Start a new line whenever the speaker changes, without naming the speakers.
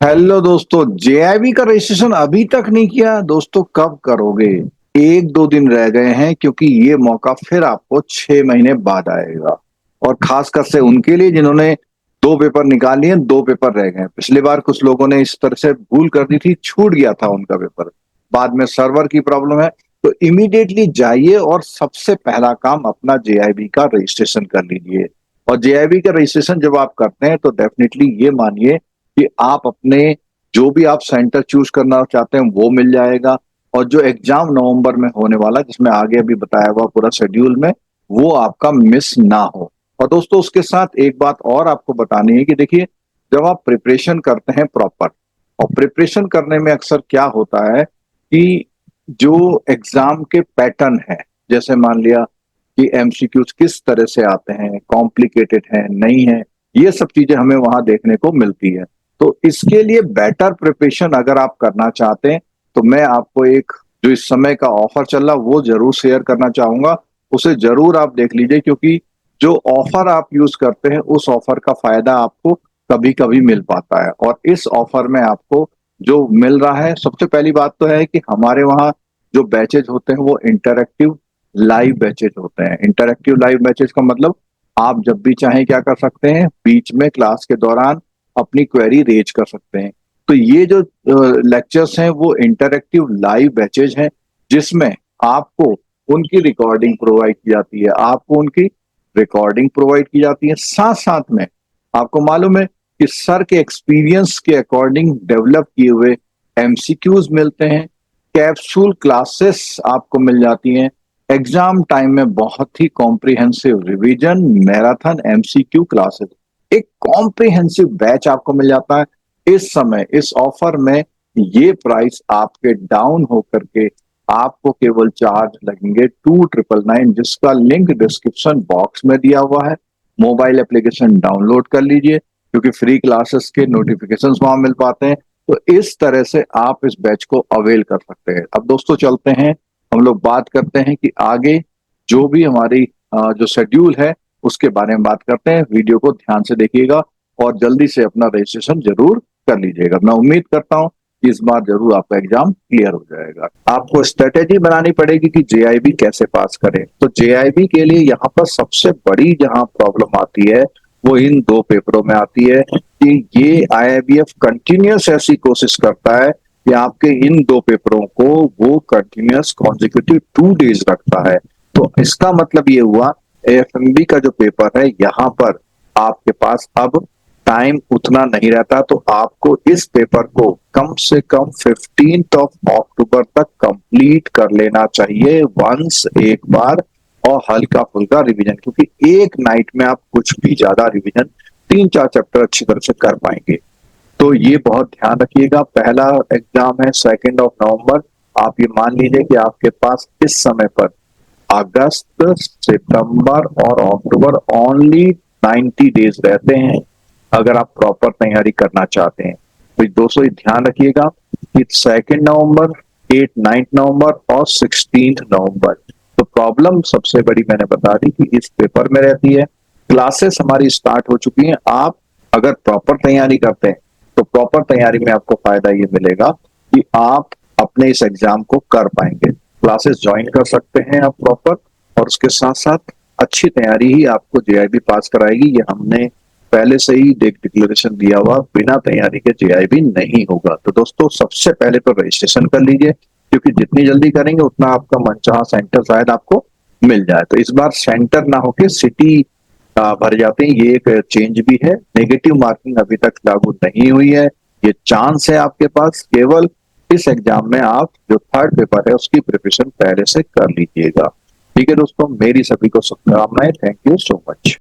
Hello दोस्तों, JIB का registration अभी तक नहीं किया। दोस्तों कब करोगे? एक दो दिन रह गए हैं, क्योंकि ये मौका फिर आपको 6 महीने बाद आएगा। और खासकर से उनके लिए जिन्होंने दो पेपर निकाल लिए, दो पेपर रह गए हैं। पिछली बार कुछ लोगों ने इस तरह से भूल कर दी थी, छूट गया था उनका पेपर। बाद में सर्वर की प्रॉब्लम है। तो इमीडिएटली जाइए और सबसे पहला काम अपना जेआईबी का रजिस्ट्रेशन कर लीजिए। और जेआईबी का रजिस्ट्रेशन जब आप करते हैं तो डेफिनेटली ये मानिए कि आप अपने जो भी आप सेंटर चूज करना चाहते हैं वो मिल जाएगा। और जो एग्जाम नवंबर में होने वाला है, जिसमें आगे अभी बताया हुआ पूरा शेड्यूल में, वो आपका मिस ना हो। और दोस्तों उसके साथ एक बात और आपको बतानी है कि देखिए, जब आप प्रिपरेशन करते हैं प्रॉपर, और प्रिपरेशन करने में अक्सर क्या होता है कि जो एग्जाम के पैटर्न है, जैसे मान लिया कि एमसीक्यूज किस तरह से आते हैं, कॉम्प्लिकेटेड है नहीं है, ये सब चीजें हमें वहां देखने को मिलती है। तो इसके लिए बेटर प्रिपरेशन अगर आप करना चाहते हैं, तो मैं आपको एक जो इस समय का ऑफर चल रहा वो जरूर शेयर करना चाहूंगा। उसे जरूर आप देख लीजिए, क्योंकि जो ऑफर आप यूज करते हैं उस ऑफर का फायदा आपको कभी कभी मिल पाता है। और इस ऑफर में आपको जो मिल रहा है, सबसे पहली बात तो है कि हमारे वहाँ जो बैचेज होते हैं वो इंटरैक्टिव लाइव बैचेज होते हैं। इंटरैक्टिव लाइव बैचेज का मतलब आप जब भी चाहें क्या कर सकते हैं, बीच में क्लास के दौरान अपनी क्वेरी रेज कर सकते हैं। तो ये जो लेक्चर्स हैं वो इंटरैक्टिव लाइव बैचेज हैं, जिसमें आपको उनकी रिकॉर्डिंग प्रोवाइड की जाती है। आपको उनकी रिकॉर्डिंग प्रोवाइड की जाती है, साथ साथ में आपको मालूम है कि सर के एक्सपीरियंस के अकॉर्डिंग डेवलप किए हुए एमसीक्यूज मिलते हैं। कैप्सूल क्लासेस आपको मिल जाती हैं। एग्जाम टाइम में बहुत ही comprehensive revision marathon MCQ classes, एक कॉम्प्रिहेंसिव बैच आपको मिल जाता है। इस समय इस ऑफर में ये प्राइस आपके डाउन होकर के आपको केवल चार्ज लगेंगे 2999, जिसका लिंक डिस्क्रिप्शन बॉक्स में दिया हुआ है। मोबाइल एप्लीकेशन डाउनलोड कर लीजिए, क्योंकि फ्री क्लासेस के नोटिफिकेशन वहां मिल पाते हैं। तो इस तरह से आप इस बैच को अवेल कर सकते हैं। अब दोस्तों चलते हैं, हम लोग बात करते हैं कि आगे जो भी हमारी जो शेड्यूल है उसके बारे में बात करते हैं। वीडियो को ध्यान से देखिएगा और जल्दी से अपना रजिस्ट्रेशन जरूर कर लीजिएगा। मैं उम्मीद करता हूं कि इस बार जरूर आपका एग्जाम क्लियर हो जाएगा। आपको स्ट्रेटेजी बनानी पड़ेगी कि जेआईबी कैसे पास करें। तो जेआईबी के लिए यहाँ पर सबसे बड़ी जहां प्रॉब्लम आती है वो इन दो पेपरों में आती है कि ये आईआईबीएफ कंटिन्यूस ऐसी कोशिश करता है कि आपके इन दो पेपरों को वो कंटिन्यूस कॉन्जिक्यूटिव 2 डेज रखता है। तो इसका मतलब ये हुआ, एएफएमबी का जो पेपर है यहाँ पर आपके पास अब टाइम उतना नहीं रहता। तो आपको इस पेपर को कम से कम 15 अक्टूबर तक कंप्लीट कर लेना चाहिए वंस, एक बार। और हल्का फुल्का रिवीजन, क्योंकि एक नाइट में आप कुछ भी ज्यादा रिवीजन 3-4 चैप्टर अच्छी तरह से कर पाएंगे। तो ये बहुत ध्यान रखिएगा। पहला एग्जाम है 2 नवंबर। आप ये मान लीजिए कि आपके पास इस समय पर अगस्त, सितंबर और अक्टूबर ओनली 90 डेज रहते हैं, अगर आप प्रॉपर तैयारी करना चाहते हैं। तो दोस्तों ये ध्यान रखिएगा कि 2 नवंबर, 8, 9 नवंबर और 16 नवंबर। तो प्रॉब्लम सबसे बड़ी मैंने बता दी कि इस पेपर में रहती है। क्लासेस हमारी स्टार्ट हो चुकी हैं। आप अगर प्रॉपर तैयारी करते हैं तो प्रॉपर तैयारी में आपको फायदा ये मिलेगा कि आप अपने इस एग्जाम को कर पाएंगे। क्लासेस ज्वाइन कर सकते हैं आप प्रॉपर, और उसके साथ साथ अच्छी तैयारी ही आपको जेआईबी पास कराएगी। ये हमने पहले से ही डिक्लेरेशन दिया हुआ, बिना तैयारी के जेआईबी नहीं होगा। तो दोस्तों सबसे पहले तो रजिस्ट्रेशन कर लीजिए, क्योंकि जितनी जल्दी करेंगे उतना आपका मनचाहा सेंटर शायद आपको मिल जाए। तो इस बार सेंटर ना होके सिटी भर जाते हैं, ये एक चेंज भी है। नेगेटिव मार्किंग अभी तक लागू नहीं हुई है। ये चांस है आपके पास। केवल इस एग्जाम में आप जो थर्ड पेपर है उसकी प्रिपरेशन पहले से कर लीजिएगा। ठीक है दोस्तों, मेरी सभी को शुभकामनाएं। Thank you so much.